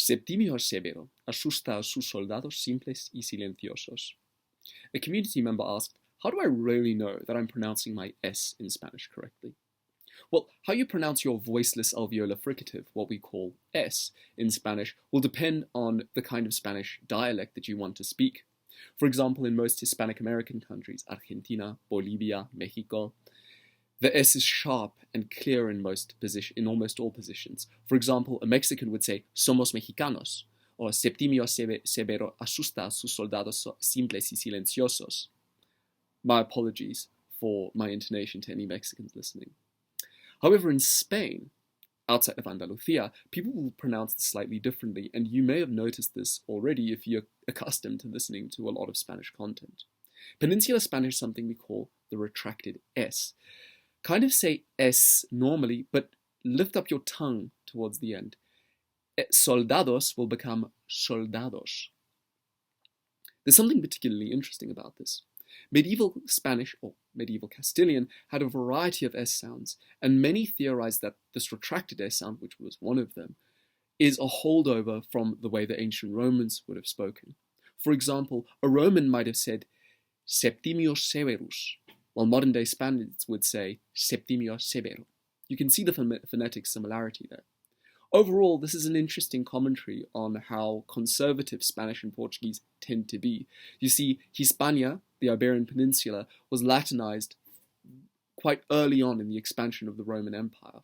Septimio Severo asusta a sus soldados simples y silenciosos. A community member asked, how do I really know that I'm pronouncing my S in Spanish correctly? Well, how you pronounce your voiceless alveolar fricative, what we call S, in Spanish, will depend on the kind of Spanish dialect that you want to speak. For example, in most Hispanic American countries, Argentina, Bolivia, Mexico, the S is sharp and clear in almost all positions. For example, a Mexican would say, somos mexicanos, or Septimio Severo asusta a sus soldados simples y silenciosos. My apologies for my intonation to any Mexicans listening. However, in Spain, outside of Andalusia, people will pronounce this slightly differently, and you may have noticed this already if you're accustomed to listening to a lot of Spanish content. Peninsular Spanish is something we call the retracted S. Kind of say S normally, but lift up your tongue towards the end. Soldados will become soldados. There's something particularly interesting about this. Medieval Spanish, or medieval Castilian, had a variety of S sounds, and many theorized that this retracted S sound, which was one of them, is a holdover from the way the ancient Romans would have spoken. For example, a Roman might have said Septimio Severus, while modern-day Spaniards would say Septimio Severo. You can see the phonetic similarity there. Overall, this is an interesting commentary on how conservative Spanish and Portuguese tend to be. You see, Hispania, the Iberian Peninsula, was Latinized quite early on in the expansion of the Roman Empire,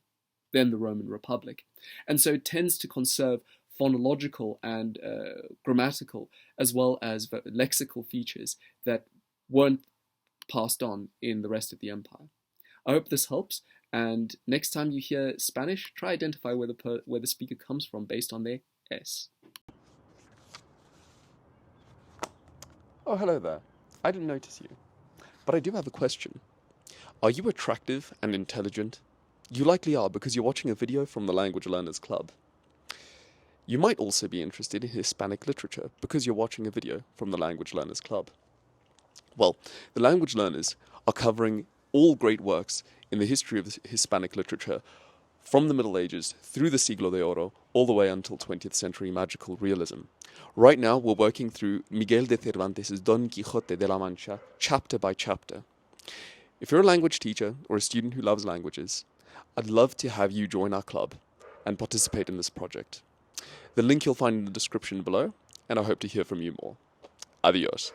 then the Roman Republic, and so it tends to conserve phonological and grammatical as well as lexical features that weren't passed on in the rest of the empire. I hope this helps, and next time you hear Spanish, try identify where the speaker comes from based on their S. Oh, hello there. I didn't notice you. But I do have a question. Are you attractive and intelligent? You likely are because you're watching a video from the Language Learners Club. You might also be interested in Hispanic literature because you're watching a video from the Language Learners Club. Well, the Language Learners are covering all great works in the history of Hispanic literature from the Middle Ages through the Siglo de Oro all the way until 20th century magical realism. Right now we're working through Miguel de Cervantes' Don Quixote de la Mancha chapter by chapter. If you're a language teacher or a student who loves languages, I'd love to have you join our club and participate in this project. The link you'll find in the description below, and I hope to hear from you more. Adios.